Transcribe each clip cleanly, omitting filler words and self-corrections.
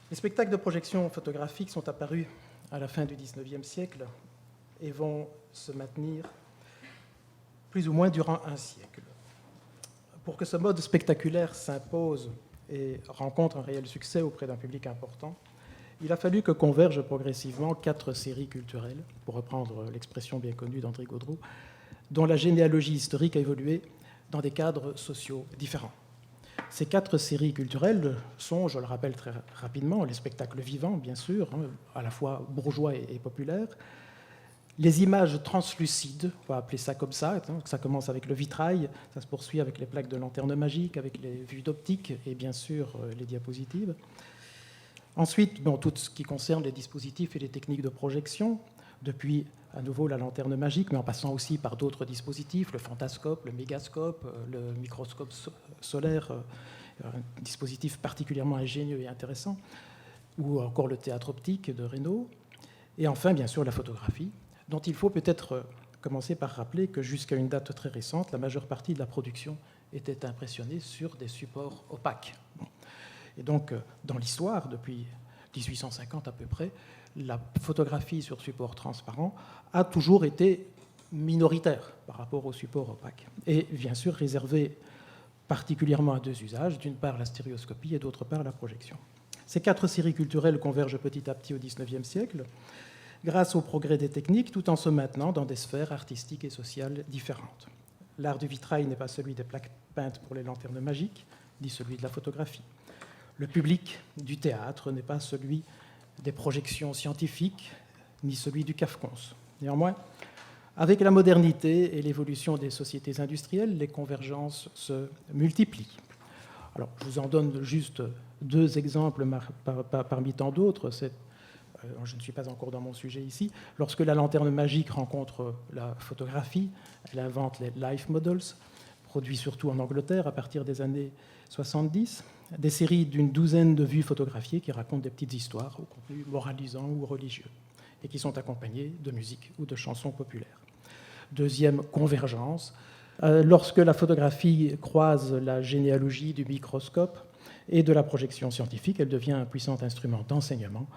Les spectacles de projection photographique sont apparus à la fin du XIXe siècle et vont se maintenir plus ou moins durant un siècle. Pour que ce mode spectaculaire s'impose et rencontre un réel succès auprès d'un public important, il a fallu que convergent progressivement 4 séries culturelles, pour reprendre l'expression bien connue d'André Gaudreau, dont la généalogie historique a évolué dans des cadres sociaux différents. Ces 4 séries culturelles sont, je le rappelle très rapidement, les spectacles vivants, bien sûr, à la fois bourgeois et populaires, les images translucides, on va appeler ça comme ça, ça commence avec le vitrail, ça se poursuit avec les plaques de lanterne magique, avec les vues d'optique et bien sûr les diapositives. Ensuite, tout ce qui concerne les dispositifs et les techniques de projection, depuis à nouveau la lanterne magique, mais en passant aussi par d'autres dispositifs, le fantascope, le mégascope, le microscope solaire, un dispositif particulièrement ingénieux et intéressant, ou encore le théâtre optique de Reynaud, et enfin, bien sûr, la photographie, dont il faut peut-être commencer par rappeler que jusqu'à une date très récente, la majeure partie de la production était impressionnée sur des supports opaques. Et donc, dans l'histoire, depuis 1850 à peu près, la photographie sur support transparent a toujours été minoritaire par rapport au support opaque. Et bien sûr réservée particulièrement à 2 usages, d'une part la stéréoscopie et d'autre part la projection. Ces 4 séries culturelles convergent petit à petit au XIXe siècle, grâce au progrès des techniques, tout en se maintenant dans des sphères artistiques et sociales différentes. L'art du vitrail n'est pas celui des plaques peintes pour les lanternes magiques, ni celui de la photographie. Le public du théâtre n'est pas celui des projections scientifiques, ni celui du Cafcons. Néanmoins, avec la modernité et l'évolution des sociétés industrielles, les convergences se multiplient. Alors, je vous en donne juste 2 exemples parmi tant d'autres. Je ne suis pas encore dans mon sujet ici. Lorsque la lanterne magique rencontre la photographie, elle invente les life models, produits surtout en Angleterre à partir des années 70, des séries d'une douzaine de vues photographiées qui racontent des petites histoires au contenu moralisant ou religieux et qui sont accompagnées de musique ou de chansons populaires. Deuxième convergence, lorsque la photographie croise la généalogie du microscope et de la projection scientifique, elle devient un puissant instrument d'enseignement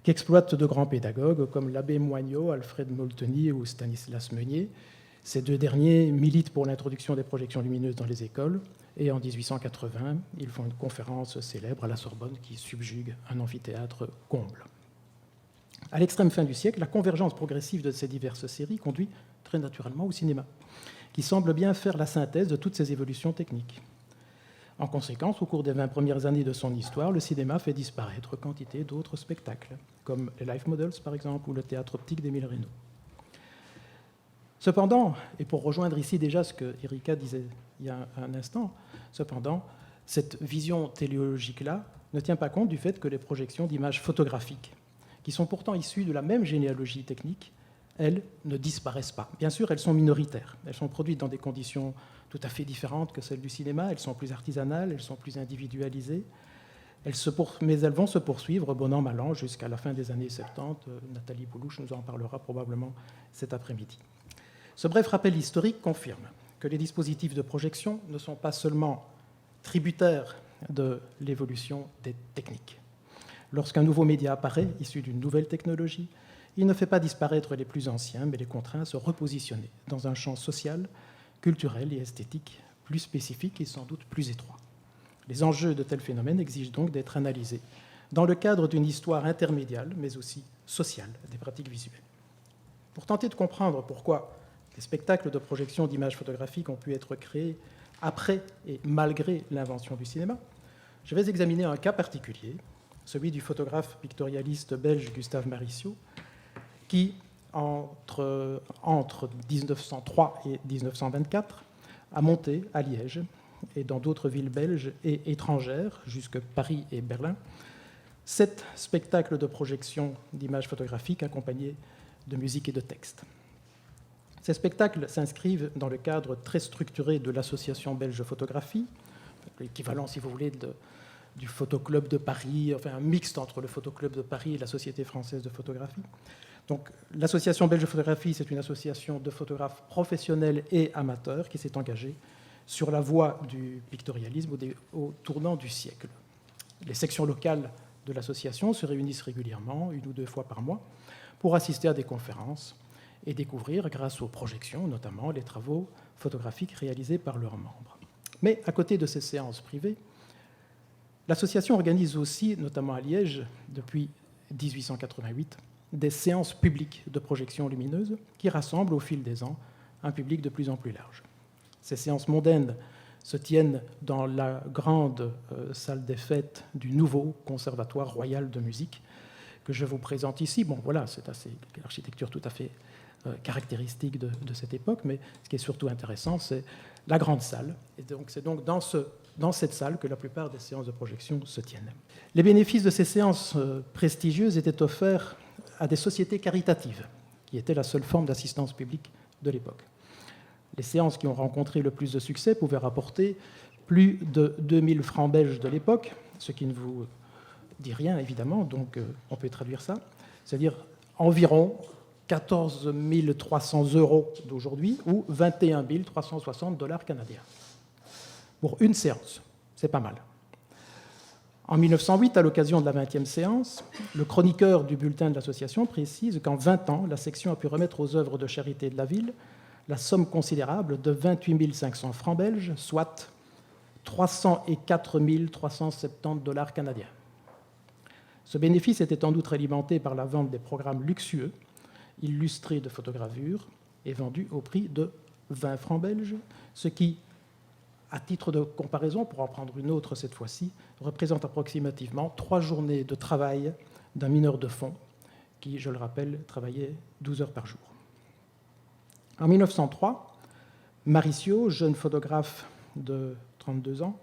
qu'exploitent de grands pédagogues comme l'abbé Moignot, Alfred Molteni ou Stanislas Meunier. Ces 2 derniers militent pour l'introduction des projections lumineuses dans les écoles, et en 1880, ils font une conférence célèbre à la Sorbonne qui subjugue un amphithéâtre comble. À l'extrême fin du siècle, la convergence progressive de ces diverses séries conduit très naturellement au cinéma, qui semble bien faire la synthèse de toutes ces évolutions techniques. En conséquence, au cours des 20 premières années de son histoire, le cinéma fait disparaître quantité d'autres spectacles, comme les Life Models par exemple, ou le théâtre optique d'Émile Reynaud. Cependant, et pour rejoindre ici déjà ce que Erika disait il y a un instant, cependant, cette vision téléologique-là ne tient pas compte du fait que les projections d'images photographiques, qui sont pourtant issues de la même généalogie technique, elles ne disparaissent pas. Bien sûr, elles sont minoritaires. Elles sont produites dans des conditions tout à fait différentes que celles du cinéma. Elles sont plus artisanales, elles sont plus individualisées. Mais elles vont se poursuivre, bon an, mal an, jusqu'à la fin des années 70. Nathalie Boulouche nous en parlera probablement cet après-midi. Ce bref rappel historique confirme que les dispositifs de projection ne sont pas seulement tributaires de l'évolution des techniques. Lorsqu'un nouveau média apparaît, issu d'une nouvelle technologie, il ne fait pas disparaître les plus anciens, mais les contraint à se repositionner dans un champ social, culturel et esthétique plus spécifique et sans doute plus étroit. Les enjeux de tels phénomènes exigent donc d'être analysés dans le cadre d'une histoire intermédiale, mais aussi sociale des pratiques visuelles. Pour tenter de comprendre pourquoi les spectacles de projection d'images photographiques ont pu être créés après et malgré l'invention du cinéma, je vais examiner un cas particulier, celui du photographe pictorialiste belge Gustave Marissiot, qui, entre 1903 et 1924, a monté à Liège et dans d'autres villes belges et étrangères, jusque Paris et Berlin, 7 spectacles de projection d'images photographiques accompagnés de musique et de texte. Ces spectacles s'inscrivent dans le cadre très structuré de l'Association belge photographie, l'équivalent, si vous voulez, du Photoclub de Paris, enfin un mixte entre le Photoclub de Paris et la Société française de photographie. Donc, l'Association belge de photographie, c'est une association de photographes professionnels et amateurs qui s'est engagée sur la voie du pictorialisme au tournant du siècle. Les sections locales de l'association se réunissent régulièrement, 1 ou 2 fois par mois, pour assister à des conférences et découvrir, grâce aux projections notamment, les travaux photographiques réalisés par leurs membres. Mais à côté de ces séances privées, l'association organise aussi, notamment à Liège, depuis 1888, des séances publiques de projection lumineuse qui rassemblent au fil des ans un public de plus en plus large. Ces séances mondaines se tiennent dans la grande salle des fêtes du nouveau Conservatoire royal de musique que je vous présente ici. Bon, voilà, c'est l'architecture tout à fait caractéristique de cette époque, mais ce qui est surtout intéressant, c'est la grande salle. Et donc, c'est donc dans cette salle que la plupart des séances de projection se tiennent. Les bénéfices de ces séances prestigieuses étaient offerts à des sociétés caritatives, qui étaient la seule forme d'assistance publique de l'époque. Les séances qui ont rencontré le plus de succès pouvaient rapporter plus de 2000 francs belges de l'époque, ce qui ne vous dit rien, évidemment, donc on peut traduire ça, c'est-à-dire environ 14 300 € d'aujourd'hui ou 21 360 $ canadiens. Pour une séance, c'est pas mal. En 1908, à l'occasion de la 20e séance, le chroniqueur du bulletin de l'association précise qu'en 20 ans, la section a pu remettre aux œuvres de charité de la ville la somme considérable de 28 500 francs belges, soit 304 370 $ canadiens. Ce bénéfice était en outre alimenté par la vente des programmes luxueux, illustrés de photogravures, et vendus au prix de 20 francs belges, ce qui, à titre de comparaison, pour en prendre une autre cette fois-ci, représente approximativement 3 journées de travail d'un mineur de fond qui, je le rappelle, travaillait 12 heures par jour. En 1903, Maricio, jeune photographe de 32 ans,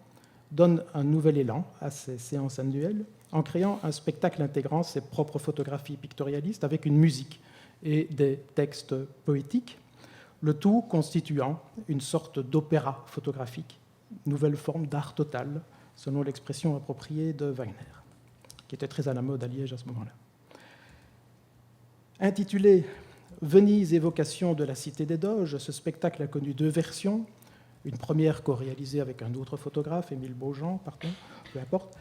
donne un nouvel élan à ses séances annuelles en créant un spectacle intégrant ses propres photographies pictorialistes avec une musique et des textes poétiques, le tout constituant une sorte d'opéra photographique, nouvelle forme d'art total, selon l'expression appropriée de Wagner, qui était très à la mode à Liège à ce moment-là. Intitulé « Venise, évocation de la cité des Doges », ce spectacle a connu 2 versions, une première co-réalisée avec un autre photographe, Émile Beaujean, peu importe,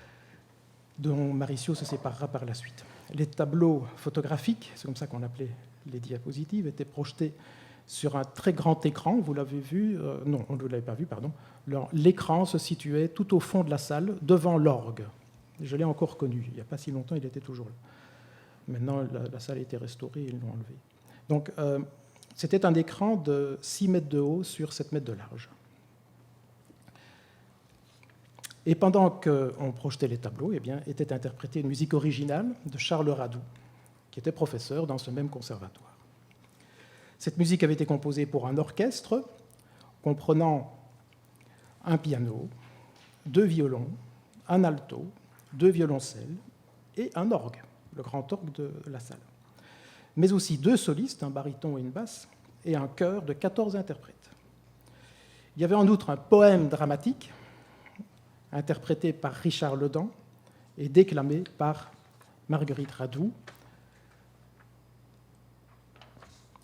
dont Maricio se séparera par la suite. Les tableaux photographiques, c'est comme ça qu'on appelait les diapositives, étaient projetés sur un très grand écran, vous l'avez vu, non, on ne l'avait pas vu, pardon. L'écran se situait tout au fond de la salle, devant l'orgue. Je l'ai encore connu, il n'y a pas si longtemps, il était toujours là. Maintenant, la salle a été restaurée, ils l'ont enlevé. Donc, c'était un écran de 6 mètres de haut sur 7 mètres de large. Et pendant qu'on projetait les tableaux, eh bien, était interprétée une musique originale de Charles Radoux, qui était professeur dans ce même conservatoire. Cette musique avait été composée pour un orchestre comprenant un piano, 2 violons, un alto, 2 violoncelles et un orgue, le grand orgue de la salle. Mais aussi 2 solistes, un baryton et une basse, et un chœur de 14 interprètes. Il y avait en outre un poème dramatique interprété par Richard Ledan et déclamé par Marguerite Radoux,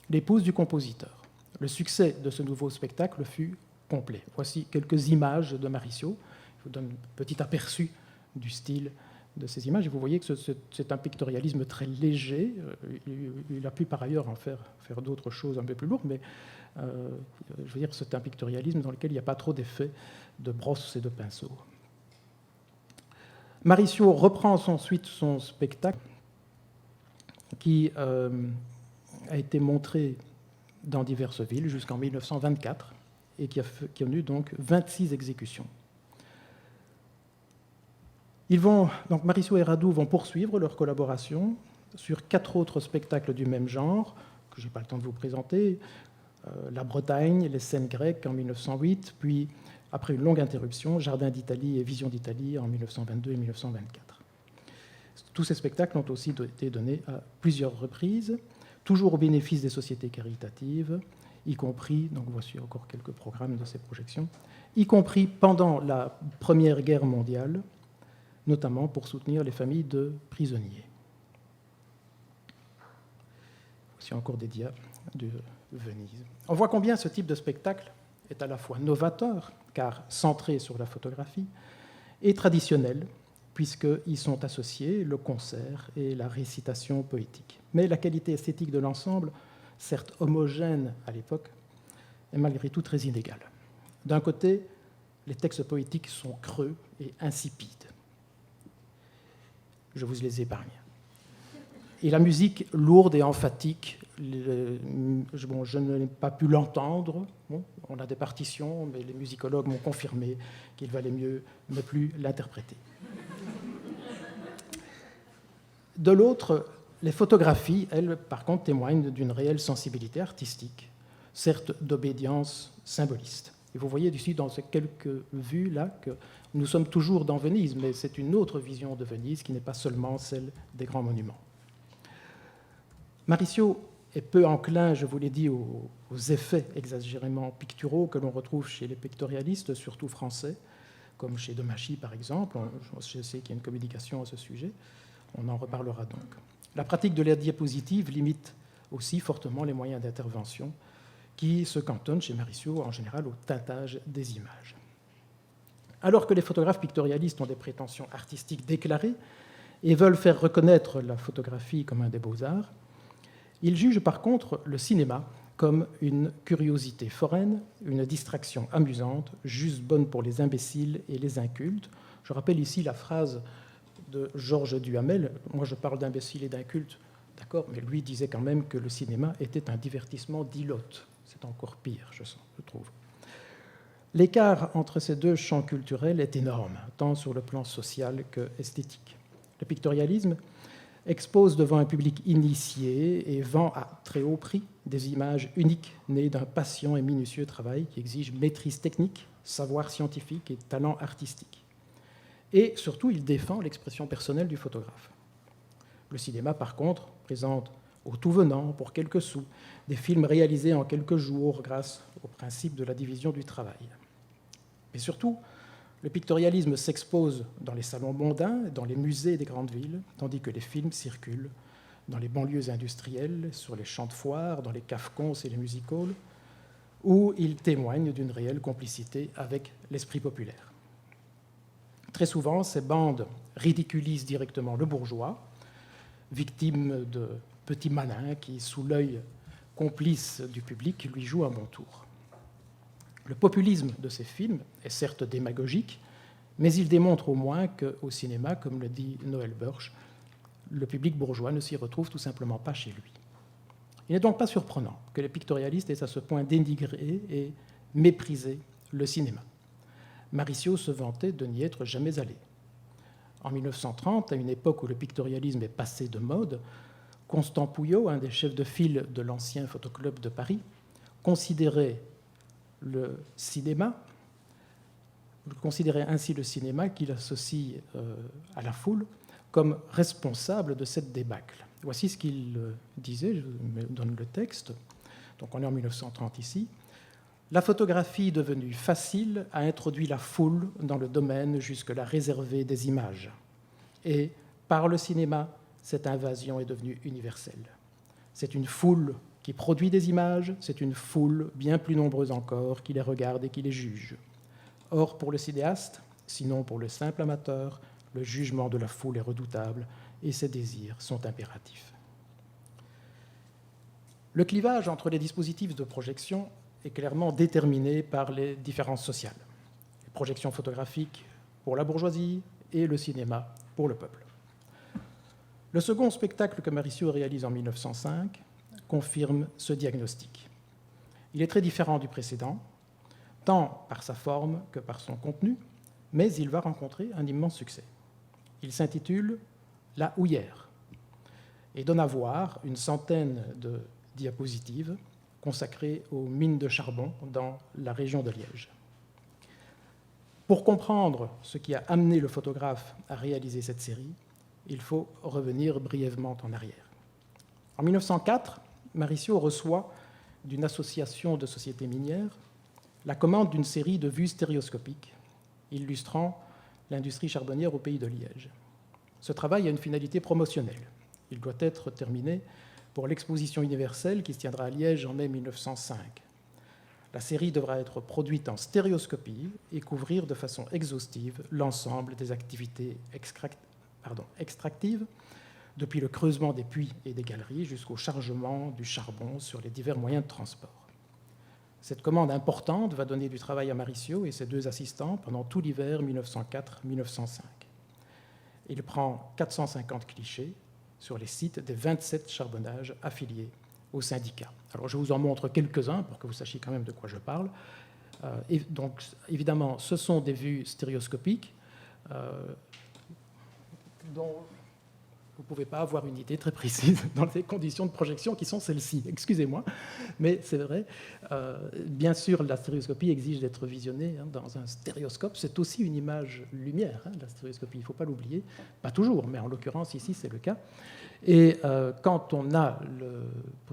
l'épouse du compositeur. Le succès de ce nouveau spectacle fut complet. Voici quelques images de Maricio. Je vous donne un petit aperçu du style de ces images. Et vous voyez que c'est un pictorialisme très léger. Il a pu par ailleurs en faire d'autres choses un peu plus lourdes, mais je veux dire, c'est un pictorialisme dans lequel il n'y a pas trop d'effets de brosse et de pinceau. Maricio reprend ensuite son spectacle qui a été montré dans diverses villes jusqu'en 1924 et qui a eu donc 26 exécutions. Donc Maricio et Radoux vont poursuivre leur collaboration sur 4 autres spectacles du même genre, que je n'ai pas le temps de vous présenter, La Bretagne, les scènes grecques en 1908, puis, après une longue interruption, Jardin d'Italie et Vision d'Italie en 1922 et 1924. Tous ces spectacles ont aussi été donnés à plusieurs reprises, toujours au bénéfice des sociétés caritatives, y compris, donc voici encore quelques programmes de ces projections, y compris pendant la Première Guerre mondiale, notamment pour soutenir les familles de prisonniers. Voici encore des dias de Venise. On voit combien ce type de spectacle est à la fois novateur, car centré sur la photographie, et traditionnel, puisqu'ils sont associés le concert et la récitation poétique. Mais la qualité esthétique de l'ensemble, certes homogène à l'époque, est malgré tout très inégale. D'un côté, les textes poétiques sont creux et insipides. Je vous les épargne. Et la musique lourde et emphatique, je n'ai pas pu l'entendre. Bon, on a des partitions, mais les musicologues m'ont confirmé qu'il valait mieux ne plus l'interpréter. De l'autre, les photographies, elles, par contre, témoignent d'une réelle sensibilité artistique, certes d'obédience symboliste. Et vous voyez ici, dans ces quelques vues-là, que nous sommes toujours dans Venise, mais c'est une autre vision de Venise qui n'est pas seulement celle des grands monuments. Maricio est peu enclin, je vous l'ai dit, aux effets exagérément picturaux que l'on retrouve chez les pictorialistes, surtout français, comme chez Demachy par exemple. Je sais qu'il y a une communication à ce sujet, on en reparlera donc. La pratique de la diapositive limite aussi fortement les moyens d'intervention qui se cantonnent chez Maricio en général au teintage des images. Alors que les photographes pictorialistes ont des prétentions artistiques déclarées et veulent faire reconnaître la photographie comme un des beaux-arts, ils jugent par contre le cinéma comme une curiosité foraine, une distraction amusante, juste bonne pour les imbéciles et les incultes. Je rappelle ici la phrase de Georges Duhamel. Moi, je parle d'imbéciles et d'incultes, d'accord, mais lui disait quand même que le cinéma était un divertissement d'ilote. C'est encore pire, je trouve. L'écart entre ces deux champs culturels est énorme, tant sur le plan social que esthétique. Le pictorialisme expose devant un public initié et vend à très haut prix des images uniques nées d'un patient et minutieux travail qui exige maîtrise technique, savoir scientifique et talent artistique. Et surtout, il défend l'expression personnelle du photographe. Le cinéma, par contre, présente au tout venant, pour quelques sous, des films réalisés en quelques jours grâce au principe de la division du travail. Et surtout, le pictorialisme s'expose dans les salons mondains, dans les musées des grandes villes, tandis que les films circulent dans les banlieues industrielles, sur les champs de foire, dans les cafcons et les music-halls, où ils témoignent d'une réelle complicité avec l'esprit populaire. Très souvent, ces bandes ridiculisent directement le bourgeois, victime de petits malins qui, sous l'œil complice du public, lui jouent à mon tour. Le populisme de ces films est certes démagogique, mais il démontre au moins qu'au cinéma, comme le dit Noël Burch, le public bourgeois ne s'y retrouve tout simplement pas chez lui. Il n'est donc pas surprenant que les pictorialistes aient à ce point dénigré et méprisé le cinéma. Maricio se vantait de n'y être jamais allé. En 1930, à une époque où le pictorialisme est passé de mode, Constant Pouillot, un des chefs de file de l'ancien photoclub de Paris, considérait ainsi le cinéma qu'il associe à la foule comme responsable de cette débâcle. Voici ce qu'il disait, je vous donne le texte, donc on est en 1930 ici. La photographie devenue facile a introduit la foule dans le domaine jusque-là réservé des images. Et par le cinéma, cette invasion est devenue universelle. C'est une foule qui produit des images, c'est une foule bien plus nombreuse encore qui les regarde et qui les juge. Or, pour le cinéaste, sinon pour le simple amateur, le jugement de la foule est redoutable et ses désirs sont impératifs. Le clivage entre les dispositifs de projection est clairement déterminé par les différences sociales. Les projections photographiques pour la bourgeoisie et le cinéma pour le peuple. Le second spectacle que Maricio réalise en 1905 confirme ce diagnostic. Il est très différent du précédent, tant par sa forme que par son contenu, mais il va rencontrer un immense succès. Il s'intitule « La houillère » et donne à voir une centaine de diapositives consacrées aux mines de charbon dans la région de Liège. Pour comprendre ce qui a amené le photographe à réaliser cette série, il faut revenir brièvement en arrière. En 1904, Maricio reçoit d'une association de sociétés minières la commande d'une série de vues stéréoscopiques illustrant l'industrie charbonnière au pays de Liège. Ce travail a une finalité promotionnelle. Il doit être terminé pour l'exposition universelle qui se tiendra à Liège en mai 1905. La série devra être produite en stéréoscopie et couvrir de façon exhaustive l'ensemble des activités extractives, depuis le creusement des puits et des galeries jusqu'au chargement du charbon sur les divers moyens de transport. Cette commande importante va donner du travail à Maricio et ses 2 assistants pendant tout l'hiver 1904-1905. Il prend 450 clichés sur les sites des 27 charbonnages affiliés au syndicat. Alors je vous en montre quelques-uns pour que vous sachiez quand même de quoi je parle. Et donc évidemment, ce sont des vues stéréoscopiques dont vous ne pouvez pas avoir une idée très précise dans les conditions de projection qui sont celles-ci. Excusez-moi, mais c'est vrai. Bien sûr, la stéréoscopie exige d'être visionnée dans un stéréoscope. C'est aussi une image lumière, la stéréoscopie, il ne faut pas l'oublier. Pas toujours, mais en l'occurrence, ici, c'est le cas. Et quand on a le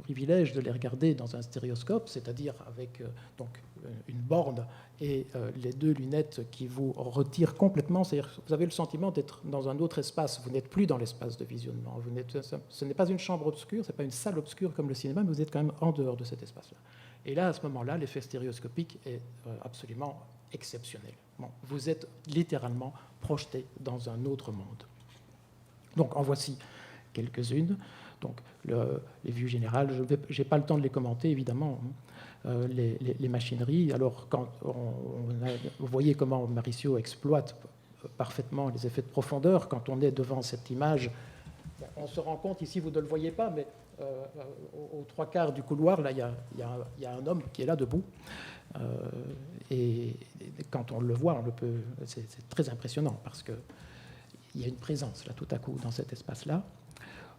privilège de les regarder dans un stéréoscope, c'est-à-dire avec donc, une borne et les 2 lunettes qui vous retirent complètement, c'est-à-dire que vous avez le sentiment d'être dans un autre espace, vous n'êtes plus dans l'espace de visionnement, ce n'est pas une chambre obscure, ce n'est pas une salle obscure comme le cinéma, mais vous êtes quand même en dehors de cet espace-là. Et là, à ce moment-là, l'effet stéréoscopique est absolument exceptionnel. Bon, vous êtes littéralement projeté dans un autre monde. Donc en voici quelques-unes. Donc, les vues générales, je n'ai pas le temps de les commenter, évidemment. Les machineries. Alors, quand vous voyez comment Maricio exploite parfaitement les effets de profondeur. Quand on est devant cette image, on se rend compte, ici vous ne le voyez pas, mais aux 3/4 du couloir, là, il y a un homme qui est là debout. Et quand on le voit, c'est très impressionnant parce qu'il y a une présence, là, tout à coup, dans cet espace-là.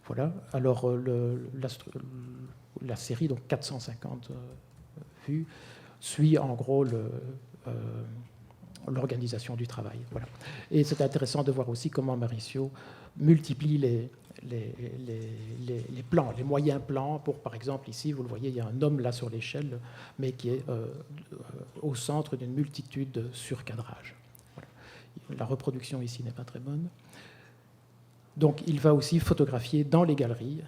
Voilà. Alors, la série, donc 450 vues, suit en gros l'organisation du travail. Voilà. Et c'est intéressant de voir aussi comment Maricio multiplie les plans, les moyens plans pour, par exemple, ici, vous le voyez, il y a un homme là sur l'échelle, mais qui est au centre d'une multitude de surcadrages. Voilà. La reproduction ici n'est pas très bonne. Donc, il va aussi photographier dans les galeries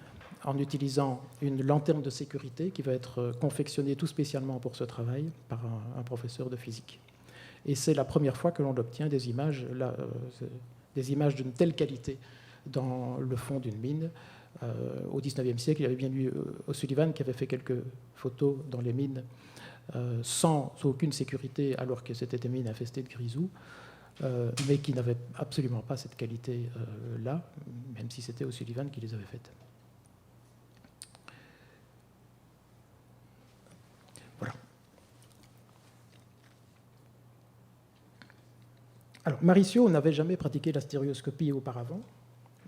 en utilisant une lanterne de sécurité qui va être confectionnée tout spécialement pour ce travail par un professeur de physique. Et c'est la première fois que l'on obtient des images d'une telle qualité dans le fond d'une mine. Au XIXe siècle, il y avait bien eu O'Sullivan qui avait fait quelques photos dans les mines sans aucune sécurité, alors que c'était des mines infestées de grisou, mais qui n'avaient absolument pas cette qualité-là, même si c'était O'Sullivan qui les avait faites. Voilà. Alors, Maricio n'avait jamais pratiqué la stéréoscopie auparavant,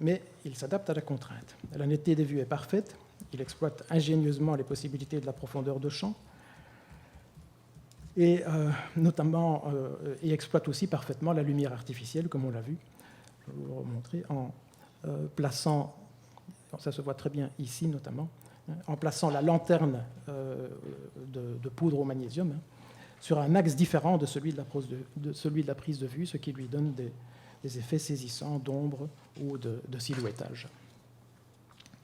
mais il s'adapte à la contrainte. La netteté des vues est parfaite, il exploite ingénieusement les possibilités de la profondeur de champ, et notamment, il exploite aussi parfaitement la lumière artificielle, comme on l'a vu. Je vais vous le remontrer, en plaçant, ça se voit très bien ici notamment, en plaçant la lanterne de poudre au magnésium sur un axe différent de celui de la prise de vue, ce qui lui donne des effets saisissants d'ombre ou de silhouettage.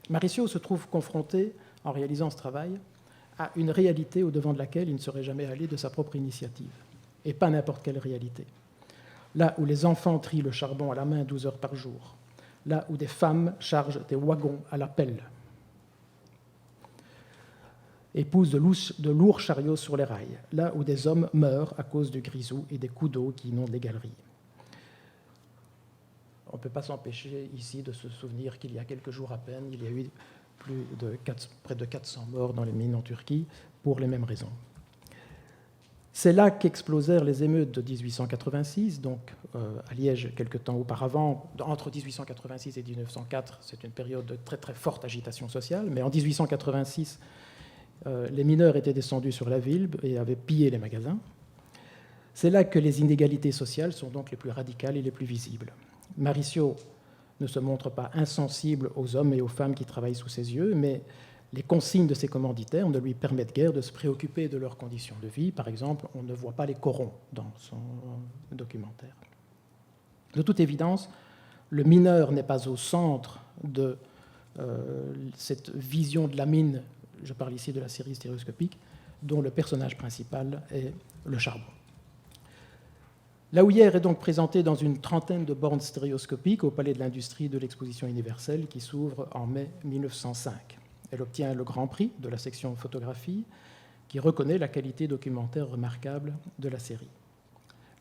Maricio se trouve confronté, en réalisant ce travail, à une réalité au-devant de laquelle il ne serait jamais allé de sa propre initiative, et pas n'importe quelle réalité. Là où les enfants trient le charbon à la main 12 heures par jour, là où des femmes chargent des wagons à la pelle, et poussent de lourds chariots sur les rails, là où des hommes meurent à cause du grisou et des coups d'eau qui inondent les galeries. On ne peut pas s'empêcher ici de se souvenir qu'il y a quelques jours à peine, il y a eu près de 400 morts dans les mines en Turquie pour les mêmes raisons. C'est là qu'explosèrent les émeutes de 1886, donc à Liège quelque temps auparavant. Entre 1886 et 1904, c'est une période de très très forte agitation sociale, mais en 1886, les mineurs étaient descendus sur la ville et avaient pillé les magasins. C'est là que les inégalités sociales sont donc les plus radicales et les plus visibles. Maricio ne se montre pas insensible aux hommes et aux femmes qui travaillent sous ses yeux, mais les consignes de ses commanditaires ne lui permettent guère de se préoccuper de leurs conditions de vie. Par exemple, on ne voit pas les corons dans son documentaire. De toute évidence, le mineur n'est pas au centre de cette vision de la mine, je parle ici de la série stéréoscopique, dont le personnage principal est le charbon. La houillère est donc présentée dans une trentaine de bornes stéréoscopiques au Palais de l'Industrie de l'Exposition universelle qui s'ouvre en mai 1905. Elle obtient le Grand Prix de la section photographie qui reconnaît la qualité documentaire remarquable de la série.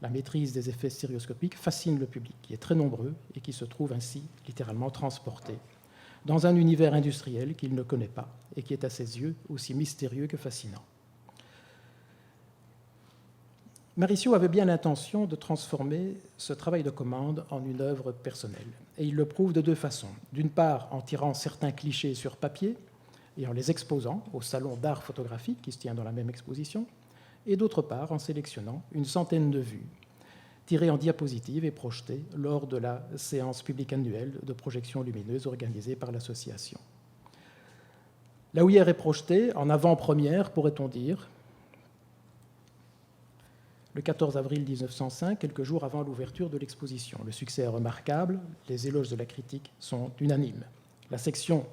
La maîtrise des effets stéréoscopiques fascine le public, qui est très nombreux et qui se trouve ainsi littéralement transporté dans un univers industriel qu'il ne connaît pas et qui est à ses yeux aussi mystérieux que fascinant. Maricio avait bien l'intention de transformer ce travail de commande en une œuvre personnelle. Et il le prouve de deux façons. D'une part, en tirant certains clichés sur papier et en les exposant au Salon d'art photographique qui se tient dans la même exposition, et d'autre part, en sélectionnant une centaine de vues tirées en diapositive et projetées lors de la séance publique annuelle de projection lumineuse organisée par l'association. La houillère est projetée en avant-première, pourrait-on dire, le 14 avril 1905, quelques jours avant l'ouverture de l'exposition. Le succès est remarquable, les éloges de la critique sont unanimes. La sélection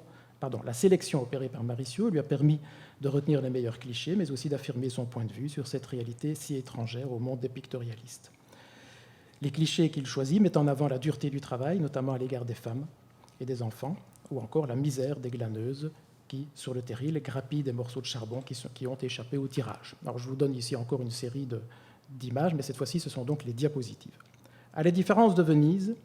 opérée par Maricio lui a permis de retenir les meilleurs clichés, mais aussi d'affirmer son point de vue sur cette réalité si étrangère au monde des pictorialistes. Les clichés qu'il choisit mettent en avant la dureté du travail, notamment à l'égard des femmes et des enfants, ou encore la misère des glaneuses qui, sur le terril, grappillent des morceaux de charbon qui ont échappé au tirage. Alors, je vous donne ici encore une série d'images, mais cette fois-ci, ce sont donc les diapositives. À la différence de Venise,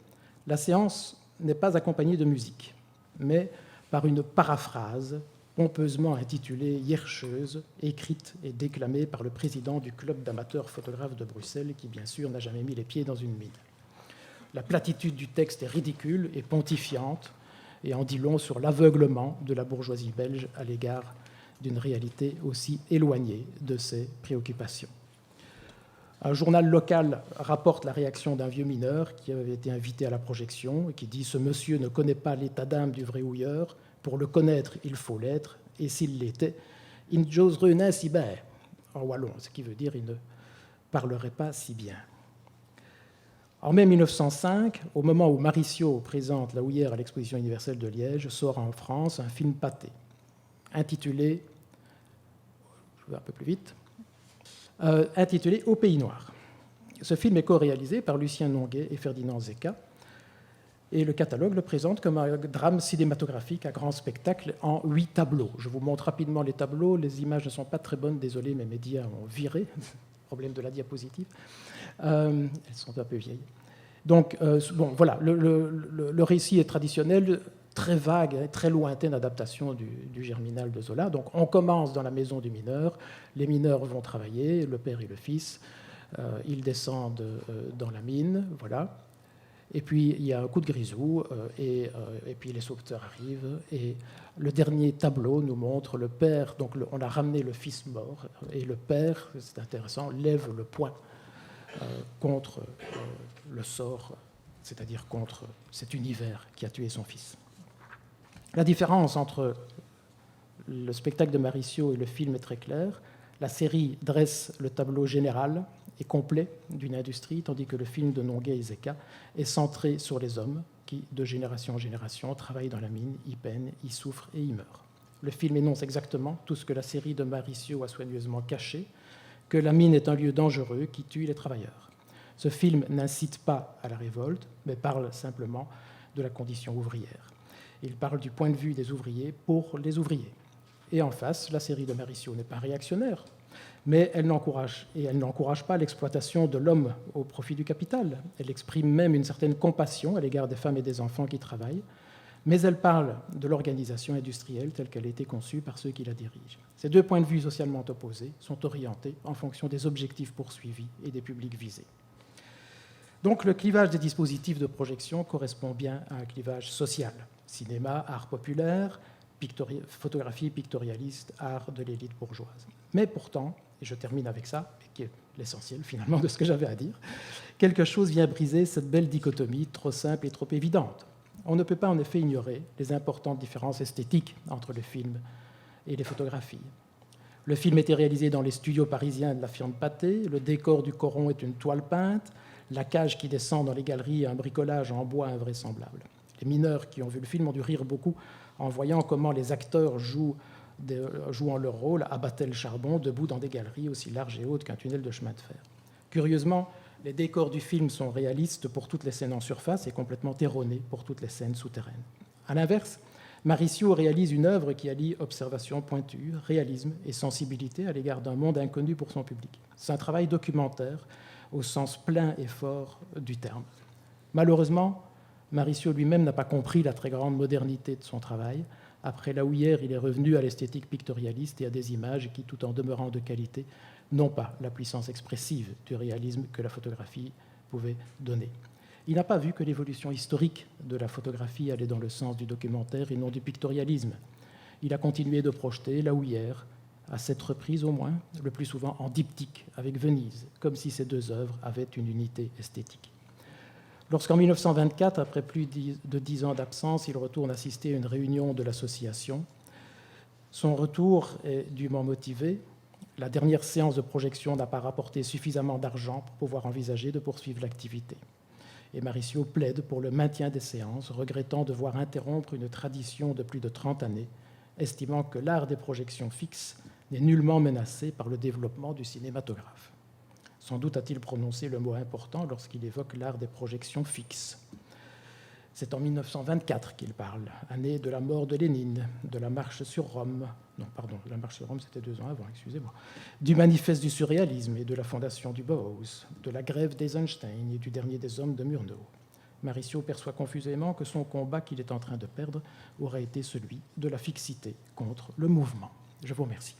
la séance n'est pas accompagnée de musique, mais par une paraphrase pompeusement intitulée « Hiercheuse », écrite et déclamée par le président du club d'amateurs photographes de Bruxelles, qui, bien sûr, n'a jamais mis les pieds dans une mine. La platitude du texte est ridicule et pontifiante, et en dit long sur l'aveuglement de la bourgeoisie belge à l'égard d'une réalité aussi éloignée de ses préoccupations. Un journal local rapporte la réaction d'un vieux mineur qui avait été invité à la projection et qui dit « Ce monsieur ne connaît pas l'état d'âme du vrai houilleur. Pour le connaître, il faut l'être. Et s'il l'était, il n'oserait pas si bien. » En wallon, ce qui veut dire « il ne parlerait pas si bien ». En mai 1905, au moment où Maricio présente la houillère à l'exposition universelle de Liège, sort en France un film pâté, intitulé, je vais un peu plus vite, intitulé « Au Pays Noir ». Ce film est co-réalisé par Lucien Nonguet et Ferdinand Zecca, et le catalogue le présente comme un drame cinématographique à grand spectacle en 8 tableaux. Je vous montre rapidement les tableaux, les images ne sont pas très bonnes, désolé, mes médias ont viré, problème de la diapositive, elles sont un peu vieilles. Donc, voilà, le récit est traditionnel, très vague, très lointaine adaptation du Germinal de Zola. Donc on commence dans la maison du mineur, les mineurs vont travailler, le père et le fils, ils descendent dans la mine, voilà. Et puis il y a un coup de grisou, et puis les sauveteurs arrivent, et le dernier tableau nous montre le père, donc on a ramené le fils mort, et le père, c'est intéressant, lève le poing contre le sort, c'est-à-dire contre cet univers qui a tué son fils. La différence entre le spectacle de Maricio et le film est très claire. La série dresse le tableau général et complet d'une industrie, tandis que le film de Nonguet et Zecca est centré sur les hommes qui, de génération en génération, travaillent dans la mine, y peinent, y souffrent et y meurent. Le film énonce exactement tout ce que la série de Maricio a soigneusement caché, que la mine est un lieu dangereux qui tue les travailleurs. Ce film n'incite pas à la révolte, mais parle simplement de la condition ouvrière. Il parle du point de vue des ouvriers pour les ouvriers. Et en face, la série de Maricio n'est pas réactionnaire, mais elle n'encourage pas l'exploitation de l'homme au profit du capital. Elle exprime même une certaine compassion à l'égard des femmes et des enfants qui travaillent, mais elle parle de l'organisation industrielle telle qu'elle a été conçue par ceux qui la dirigent. Ces deux points de vue socialement opposés sont orientés en fonction des objectifs poursuivis et des publics visés. Donc le clivage des dispositifs de projection correspond bien à un clivage social. Cinéma, art populaire, photographie pictorialiste, art de l'élite bourgeoise. Mais pourtant, et je termine avec ça, qui est l'essentiel finalement de ce que j'avais à dire, quelque chose vient briser cette belle dichotomie trop simple et trop évidente. On ne peut pas en effet ignorer les importantes différences esthétiques entre le film et les photographies. Le film était réalisé dans les studios parisiens de la firme Pathé, le décor du coron est une toile peinte, la cage qui descend dans les galeries est un bricolage en bois invraisemblable. Les mineurs qui ont vu le film ont dû rire beaucoup en voyant comment les acteurs jouent jouant leur rôle, abattaient le charbon debout dans des galeries aussi larges et hautes qu'un tunnel de chemin de fer. Curieusement, les décors du film sont réalistes pour toutes les scènes en surface et complètement erronés pour toutes les scènes souterraines. À l'inverse, Maricio réalise une œuvre qui allie observation pointue, réalisme et sensibilité à l'égard d'un monde inconnu pour son public. C'est un travail documentaire au sens plein et fort du terme. Malheureusement, Maricio lui-même n'a pas compris la très grande modernité de son travail. Après La Houillère, il est revenu à l'esthétique pictorialiste et à des images qui, tout en demeurant de qualité, n'ont pas la puissance expressive du réalisme que la photographie pouvait donner. Il n'a pas vu que l'évolution historique de la photographie allait dans le sens du documentaire et non du pictorialisme. Il a continué de projeter La Houillère, à 7 reprises au moins, le plus souvent en diptyque avec Venise, comme si ces deux œuvres avaient une unité esthétique. Lorsqu'en 1924, après plus de 10 ans d'absence, il retourne assister à une réunion de l'association, son retour est dûment motivé. La dernière séance de projection n'a pas rapporté suffisamment d'argent pour pouvoir envisager de poursuivre l'activité. Et Maricio plaide pour le maintien des séances, regrettant devoir interrompre une tradition de plus de 30 années, estimant que l'art des projections fixes n'est nullement menacé par le développement du cinématographe. Sans doute a-t-il prononcé le mot important lorsqu'il évoque l'art des projections fixes. C'est en 1924 qu'il parle, année de la mort de Lénine, de la marche sur Rome, non, pardon, la marche sur Rome c'était 2 ans avant, excusez-moi, du manifeste du surréalisme et de la fondation du Bauhaus, de la grève d'Eisenstein et du dernier des hommes de Murnau. Maricio perçoit confusément que son combat qu'il est en train de perdre aurait été celui de la fixité contre le mouvement. Je vous remercie.